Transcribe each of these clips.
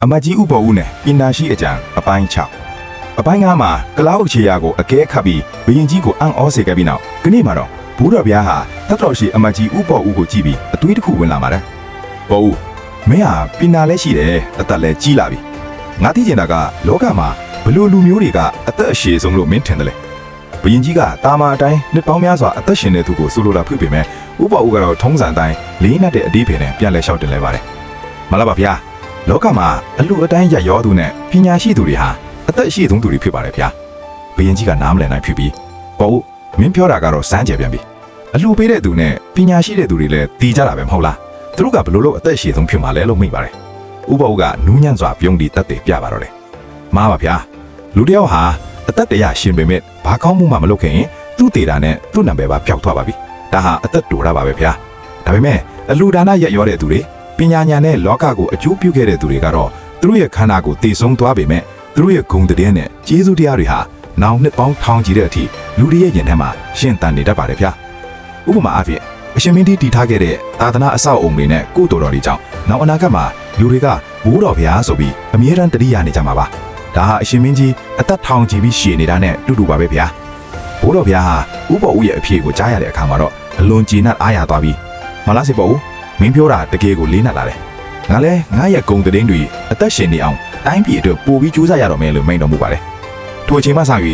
အမကြီးဥပေါ်ဦးနဲ့ပညာရှိအကြံအပိုင်း6အပိုင်း9မှာကလောက်ချေရာကိုအကဲခတ်ပြီးဘရင်ကြီးကိုအံ့ဩစေခဲ့ပြီးနောက်ဒီနေ့မှာတော့ဘိုးတော်ဘုရားဟာတတ်တော်ရှိအမကြီးဥပေါ်ဦးကိုကြည့်ပြီးအသွေးတစ်ခုဝင်လာပါတယ်။ပေါ်ဦးမင်းဟာပညာလည်းရှိတယ်အသက်လည်းကြီးလာပြီ။ငါသိချင်တာကလောကမှာဘလို့လူမျိုးတွေကအသက်အရှည်ဆုံးလို့မင်းထင်တယ်လေ။ဘရင်ကြီးကတာမာအတိုင်းနှစ်ပေါင်းများစွာအသက်ရှင်တဲ့သူကိုဆိုလိုတာဖြစ်ပေမဲ့ဥပေါ်ဦးကတော့ထုံးစံအတိုင်းလေးနက်တဲ့အဒီဖေနဲ့ပြန်လဲလျှောက်တင်လဲပါတယ်။မလားပါဗျာ။လောကမှာအလူအတိုင်းရရောသူနဲ့ပညာရှိသူတွေဟာအသက်ရှိဆုံးသူတွေဖြစ်ပါတယ်ဗျာဘယင်ကြီးကနားမလည်နိုင်ဖြစ်ပြီးပေါ့ဦးမင်းပြောတာကတော့စမ်းကြယ်ပြန်ပြီအလူပေးတဲ့သူနဲ့ပညာရှိတဲ့သူတွေလည်းတီးကြတာပဲမဟုတ်လားသူတို့ကဘလို့လို့အသက်ရှိဆုံးဖြစ်မှာလဲလို့မိပါတယ်ဥပဦးကနူးညံ့စွာပြုံးပြီးတက်တယ်ပြပါတော့တယ်မားပါဗျာလူတယောက်ဟာအသက်တရရှင်ပေမဲ့ဘာကောင်းမှုမှမလုပ်ခင်သူ့တေတာနဲ့သူ့နံပါတ်ပါပျောက်သွားပါပြီဒါဟာအသက်တူတာပါပဲဗျာဒါပေမဲ့အလူဒါနရက်ရောတဲ့သူတွေပညာဉာဏ်နဲ့လောကကိုအကျိုးပြုခဲ့တဲ့သူတွေကတော့သူတို့ရဲ့ခန္ဓာကိုတည်ဆုံးသွားပေမဲ့သူတို့ရဲ့ဂုဏ်သတင်းနဲ့ကျေးဇူးတရားတွေဟာနောင်နှစ်ပေါင်းထောင်ချီတဲ့အထိလူတွေရဲ့ရင်ထဲမှာရှင်းတန်နေတတ်ပါတယ်ဗျာဥပမာအားဖြင့်အရှင်မင်းကြီးတည်ထားခဲ့တဲ့သာသနာအဆောက်အုံတွေနဲ့ကုသိုလ်တော်တွေကြောင့်နောက်အနာဂတ်မှာလူတွေကဘိုးတော်ဘုရားဆိုပြီးအမြဲတမ်းတတိယနေကြမှာပါဒါဟာအရှင်မင်းကြီးအသက်ထောင်ချီပြီးရှည်နေတာနဲ့တူတူပါပဲဗျာဘိုးတော်ဘုရားဟာဥပ္ပဦးရဲ့အဖြေကိုကြားရတဲ့အခါမှာတော့အလွန်ကျေနပ်အားရသွားပြီးမလားစေပေါ့ဦးမင်းပြောတာတကယ်ကိုလေးနက်လာတယ်ငါလဲငါရဲ့ဂုံသတင်းတွေအသက်ရှင်နေအောင်တိုင်းပြည်အတွက်ပို့ပြီးကြိုးစားရတော့မယ်လို့မိန့်တော်မူပါတယ်ထိုအချိန်မှစ၍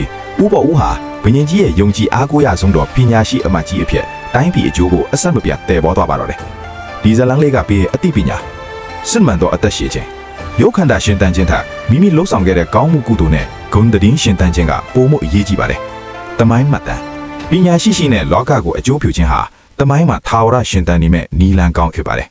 ဥပ္ပဦးဟာဘုရင်ကြီးရဲ့ယုံကြည်အားကိုးရဆုံးတော်ပညာရှိအမတ်ကြီးအဖြစ်တိုင်းပြည်အကျိုးကိုအဆက်မပြတ်တည်ပေါ်သွားပါတော့တယ်ဒီဇလန်းလေးကပေးအသိပညာစစ်မှန်သောအသက်ရှင်ခြင်းရုပ်ခန္ဓာရှင်တန်ခြင်းထက်မိမိလှုပ်ဆောင်ခဲ့တဲ့ကောင်းမှုကုသိုလ်နဲ့ဂုဏ်သတင်းရှင်တန်ခြင်းကပိုမိုအရေးကြီးပါတယ်တမိုင်းမှတ်တမ်းပညာရှိနဲ့လောကကိုအကျိုးပြုခြင်းဟာတမိုင်းမှာသာဝရရှင်တန်နေမဲ့နီလန်ကောင်းဖြစ်ပါတယ်